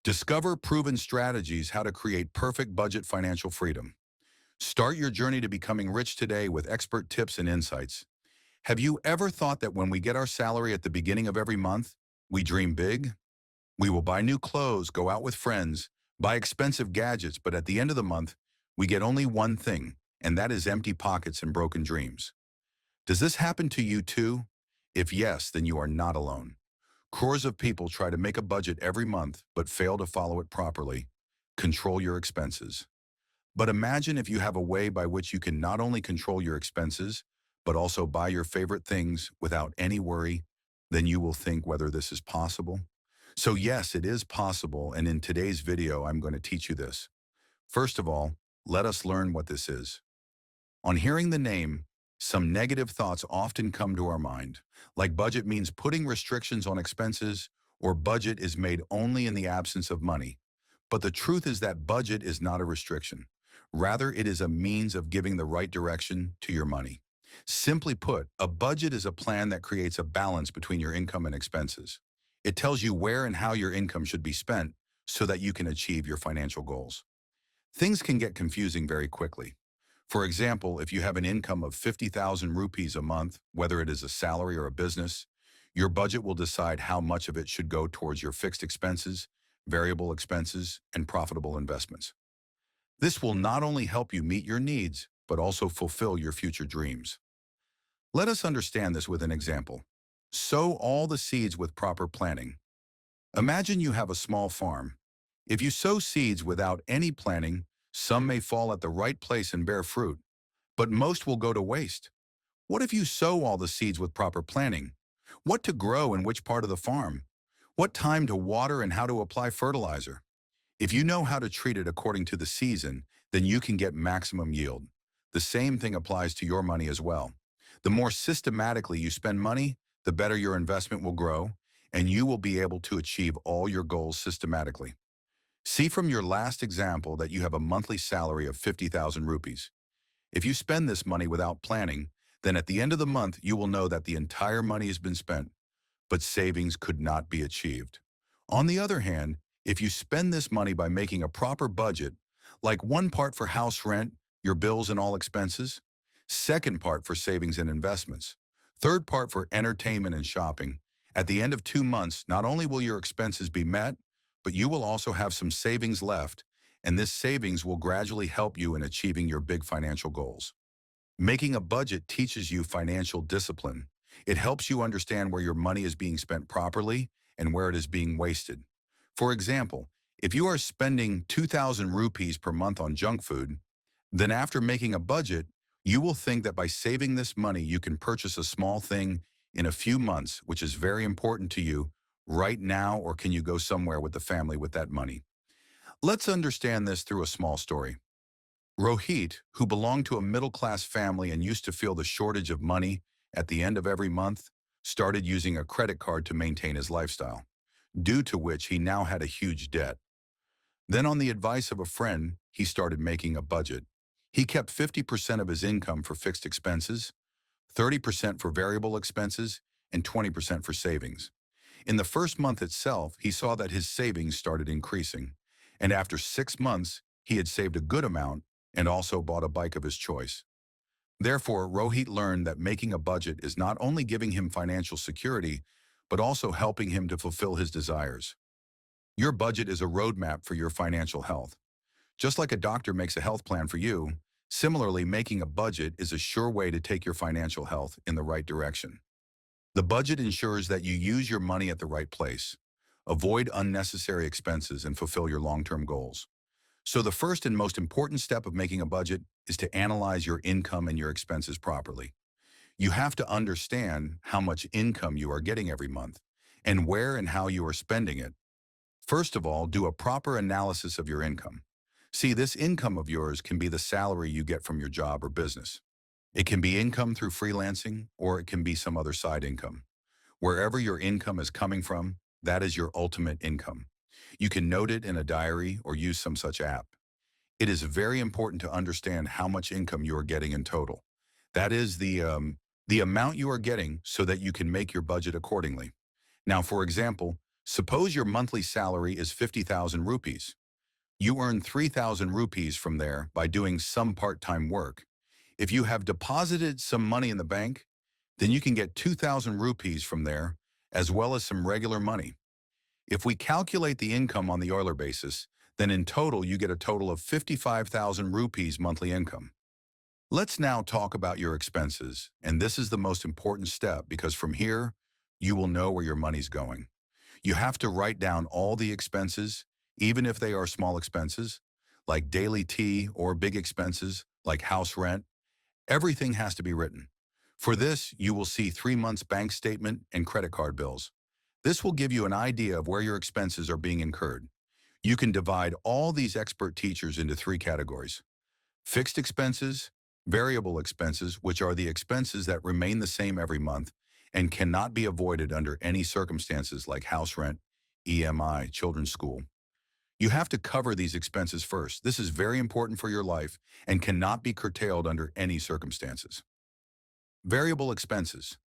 Discover proven strategies how to create perfect budget financial freedom. Start your journey to becoming rich today with expert tips and insights. Have you ever thought that when we get our salary at the beginning of every month, we dream big? We will buy new clothes, go out with friends, buy expensive gadgets, but at the end of the month, we get only one thing, and that is empty pockets and broken dreams. Does this happen to you too? If yes, then you are not alone. Crores of people try to make a budget every month but fail to follow it properly. Control your expenses. But imagine if you have a way by which you can not only control your expenses, but also buy your favorite things without any worry. Then you will think whether this is possible. So yes, it is possible, and in today's video, I'm going to teach you this. First of all, let us learn what this is. On hearing the name, some negative thoughts often come to our mind, like budget means putting restrictions on expenses, or budget is made only in the absence of money. But the truth is that budget is not a restriction. Rather, it is a means of giving the right direction to your money. Simply put, a budget is a plan that creates a balance between your income and expenses. It tells you where and how your income should be spent so that you can achieve your financial goals. Things can get confusing very quickly. For example, if you have an income of 50,000 rupees a month, whether it is a salary or a business, your budget will decide how much of it should go towards your fixed expenses, variable expenses, and profitable investments. This will not only help you meet your needs, but also fulfill your future dreams. Let us understand this with an example. Sow all the seeds with proper planning. Imagine you have a small farm. If you sow seeds without any planning, some may fall at the right place and bear fruit, but most will go to waste. What if you sow all the seeds with proper planning? What to grow in which part of the farm? What time to water and how to apply fertilizer? If you know how to treat it according to the season, then you can get maximum yield. The same thing applies to your money as well. The more systematically you spend money, the better your investment will grow, and you will be able to achieve all your goals systematically. See from your last example that you have a monthly salary of 50,000 rupees. If you spend this money without planning, then at the end of the month, you will know that the entire money has been spent, but savings could not be achieved. On the other hand, if you spend this money by making a proper budget, like one part for house rent, your bills and all expenses, second part for savings and investments, third part for entertainment and shopping, at the end of 2 months, not only will your expenses be met, but you will also have some savings left, and this savings will gradually help you in achieving your big financial goals. Making a budget teaches you financial discipline. It helps you understand where your money is being spent properly and where it is being wasted. For example, if you are spending 2,000 rupees per month on junk food, then after making a budget, you will think that by saving this money, you can purchase a small thing in a few months, which is very important to you right now, or can you go somewhere with the family with that money? Let's understand this through a small story. Rohit, who belonged to a middle-class family and used to feel the shortage of money at the end of every month, started using a credit card to maintain his lifestyle, due to which he now had a huge debt. Then on the advice of a friend, he started making a budget. He kept 50% of his income for fixed expenses, 30% for variable expenses, and 20% for savings. In the first month itself, he saw that his savings started increasing, and after 6 months, he had saved a good amount and also bought a bike of his choice. Therefore, Rohit learned that making a budget is not only giving him financial security, but also helping him to fulfill his desires. Your budget is a roadmap for your financial health. Just like a doctor makes a health plan for you, similarly, making a budget is a sure way to take your financial health in the right direction. The budget ensures that you use your money at the right place, avoid unnecessary expenses, and fulfill your long-term goals. So the first and most important step of making a budget is to analyze your income and your expenses properly. You have to understand how much income you are getting every month and where and how you are spending it. First of all, do a proper analysis of your income. See, this income of yours can be the salary you get from your job or business. It can be income through freelancing, or it can be some other side income. Wherever your income is coming from, that is your ultimate income. You can note it in a diary or use some such app. It is very important to understand how much income you are getting in total. That is the amount you are getting so that you can make your budget accordingly. Now, for example, Suppose your monthly salary is 50,000 rupees. You earn 3,000 rupees from there by doing some part-time work. If you have deposited some money in the bank, then you can get 2,000 rupees from there, as well as some regular money. If we calculate the income on the Euler basis, then in total you get a total of 55,000 rupees monthly income. Let's now talk about your expenses, and this is the most important step because from here, you will know where your money's going. You have to write down all the expenses, even if they are small expenses, like daily tea or big expenses, like house rent. Everything has to be written. For this, you will see 3 months bank statement and credit card bills. This will give you an idea of where your expenses are being incurred. You can divide all these expert teachers into 3 categories. Fixed expenses, variable expenses, which are the expenses that remain the same every month and cannot be avoided under any circumstances like house rent, EMI, children's school. You have to cover these expenses first. This is very important for your life and cannot be curtailed under any circumstances. Variable expenses.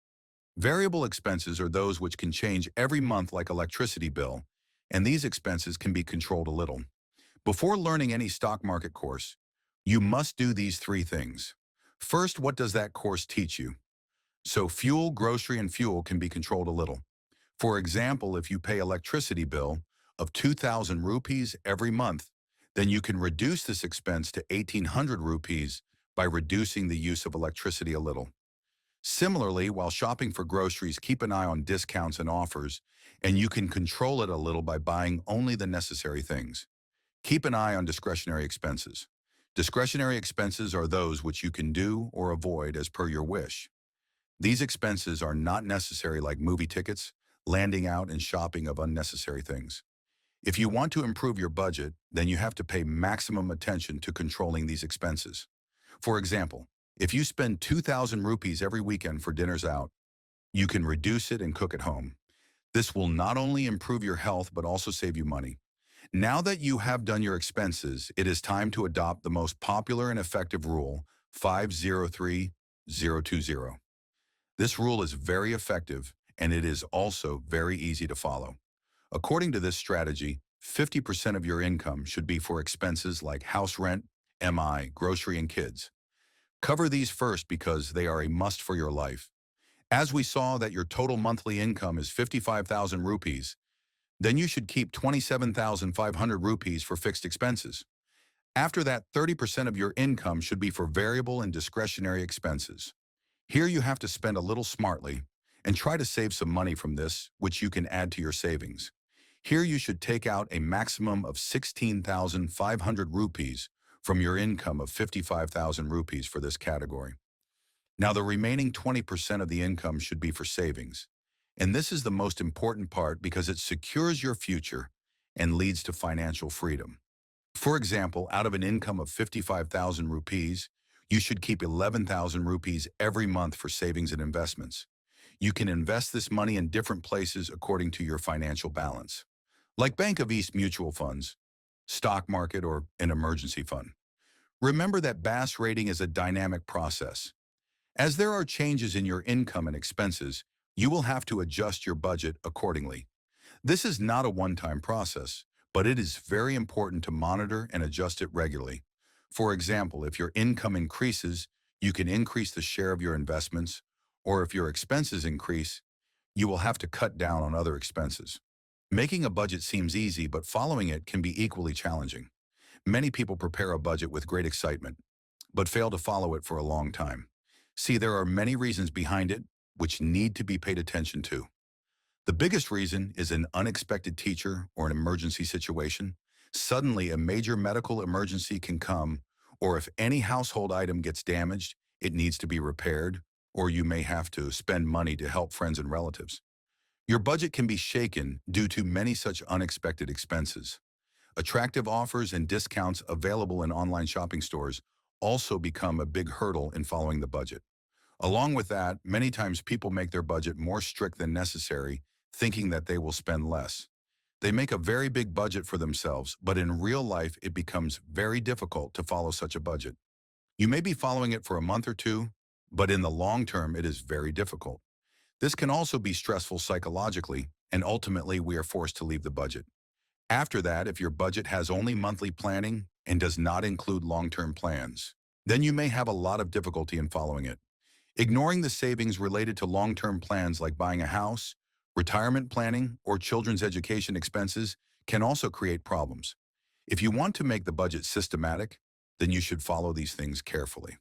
Variable expenses are those which can change every month like electricity bill, and these expenses can be controlled a little. Before learning any stock market course, you must do these 3 things. First, what does that course teach you? So fuel, grocery, and fuel can be controlled a little. For example, if you pay electricity bill of 2,000 rupees every month, then you can reduce this expense to 1,800 rupees by reducing the use of electricity a little. Similarly, while shopping for groceries, keep an eye on discounts and offers, and you can control it a little by buying only the necessary things. Keep an eye on discretionary expenses. Discretionary expenses are those which you can do or avoid as per your wish. These expenses are not necessary like movie tickets, landing out and shopping of unnecessary things. If you want to improve your budget, then you have to pay maximum attention to controlling these expenses. For example, if you spend 2,000 rupees every weekend for dinners out, you can reduce it and cook at home. This will not only improve your health but also save you money. Now that you have done your expenses, it is time to adopt the most popular and effective rule, 503020. This rule is very effective and it is also very easy to follow. According to this strategy, 50% of your income should be for expenses like house rent, MI, grocery, and kids. Cover these first because they are a must for your life. As we saw that your total monthly income is 55,000 rupees, then you should keep 27,500 rupees for fixed expenses. After that, 30% of your income should be for variable and discretionary expenses. Here you have to spend a little smartly and try to save some money from this, which you can add to your savings. Here you should take out a maximum of 16,500 rupees from your income of 55,000 rupees for this category. Now the remaining 20% of the income should be for savings. And this is the most important part because it secures your future and leads to financial freedom. For example, out of an income of 55,000 rupees, you should keep 11,000 rupees every month for savings and investments. You can invest this money in different places according to your financial balance, like Bank of East mutual funds, stock market, or an emergency fund. Remember that BAS rating is a dynamic process. As there are changes in your income and expenses, you will have to adjust your budget accordingly. This is not a one-time process, but it is very important to monitor and adjust it regularly. For example, if your income increases, you can increase the share of your investments, or if your expenses increase, you will have to cut down on other expenses. Making a budget seems easy, but following it can be equally challenging. Many people prepare a budget with great excitement, but fail to follow it for a long time. See, there are many reasons behind it, which need to be paid attention to. The biggest reason is an unexpected teacher or an emergency situation. Suddenly, a major medical emergency can come, or if any household item gets damaged, it needs to be repaired, or you may have to spend money to help friends and relatives. Your budget can be shaken due to many such unexpected expenses. Attractive offers and discounts available in online shopping stores also become a big hurdle in following the budget. Along with that, many times people make their budget more strict than necessary, thinking that they will spend less. They make a very big budget for themselves, but in real life, it becomes very difficult to follow such a budget. You may be following it for a month or two, but in the long term, it is very difficult. This can also be stressful psychologically and ultimately we are forced to leave the budget. After that, if your budget has only monthly planning and does not include long-term plans, then you may have a lot of difficulty in following it. Ignoring the savings related to long-term plans like buying a house, retirement planning, or children's education expenses can also create problems. If you want to make the budget systematic, then you should follow these things carefully.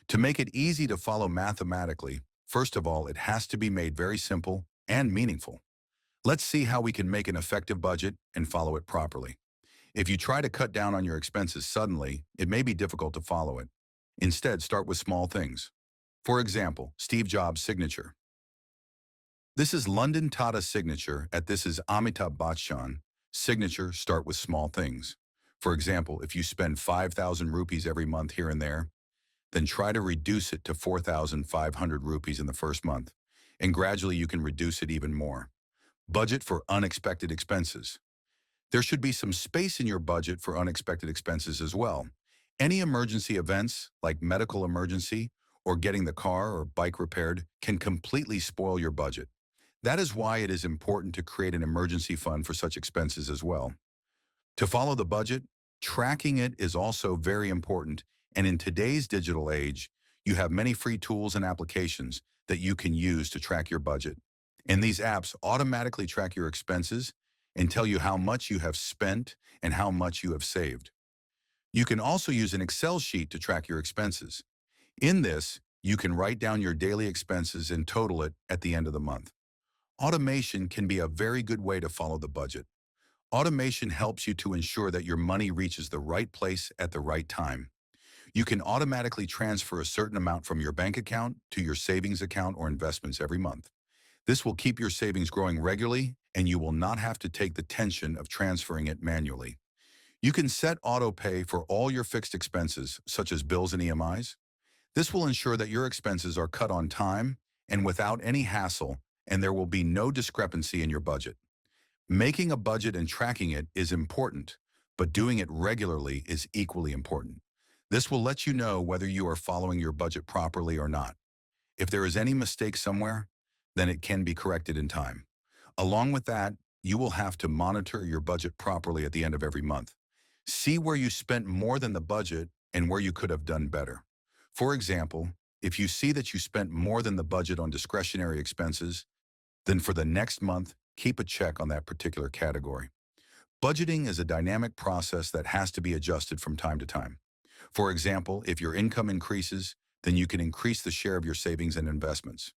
To make it easy to follow mathematically, first of all, it has to be made very simple and meaningful. Let's see how we can make an effective budget and follow it properly. If you try to cut down on your expenses suddenly, it may be difficult to follow it. Instead, start with small things. For example, Steve Jobs' signature. This is London Tata's signature, and this is Amitabh Bachchan. Signature start with small things. For example, if you spend 5,000 rupees every month here and there, then try to reduce it to 4,500 rupees in the first month, and gradually you can reduce it even more. Budget for unexpected expenses. There should be some space in your budget for unexpected expenses as well. Any emergency events, like medical emergency or getting the car or bike repaired, can completely spoil your budget. That is why it is important to create an emergency fund for such expenses as well. To follow the budget, tracking it is also very important, and in today's digital age, you have many free tools and applications that you can use to track your budget. And these apps automatically track your expenses and tell you how much you have spent and how much you have saved. You can also use an Excel sheet to track your expenses. In this, you can write down your daily expenses and total it at the end of the month. Automation can be a very good way to follow the budget. Automation helps you to ensure that your money reaches the right place at the right time. You can automatically transfer a certain amount from your bank account to your savings account or investments every month. This will keep your savings growing regularly, and you will not have to take the tension of transferring it manually. You can set auto pay for all your fixed expenses, such as bills and EMIs. This will ensure that your expenses are cut on time and without any hassle, and there will be no discrepancy in your budget. Making a budget and tracking it is important, but doing it regularly is equally important. This will let you know whether you are following your budget properly or not. If there is any mistake somewhere, then it can be corrected in time. Along with that, you will have to monitor your budget properly at the end of every month. See where you spent more than the budget and where you could have done better. For example, if you see that you spent more than the budget on discretionary expenses, then for the next month, keep a check on that particular category. Budgeting is a dynamic process that has to be adjusted from time to time. For example, if your income increases, then you can increase the share of your savings and investments.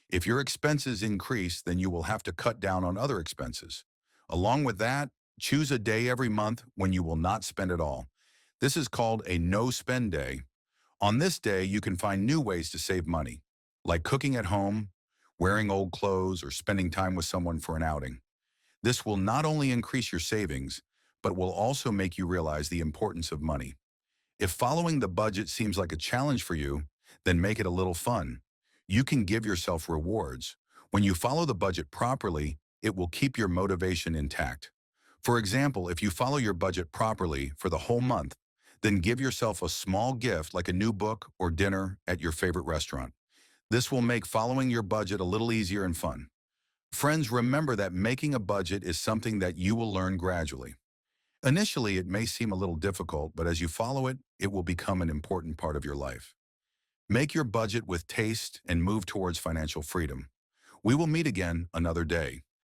If your expenses increase, then you will have to cut down on other expenses. Along with that, choose a day every month when you will not spend at all. This is called a no-spend day. On this day, you can find new ways to save money, like cooking at home, wearing old clothes, or spending time with someone for an outing. This will not only increase your savings, but will also make you realize the importance of money. If following the budget seems like a challenge for you, then make it a little fun. You can give yourself rewards. When you follow the budget properly, it will keep your motivation intact. For example, if you follow your budget properly for the whole month, then give yourself a small gift like a new book or dinner at your favorite restaurant. This will make following your budget a little easier and fun. Friends, remember that making a budget is something that you will learn gradually. Initially, it may seem a little difficult, but as you follow it, it will become an important part of your life. Make your budget with taste and move towards financial freedom. We will meet again another day.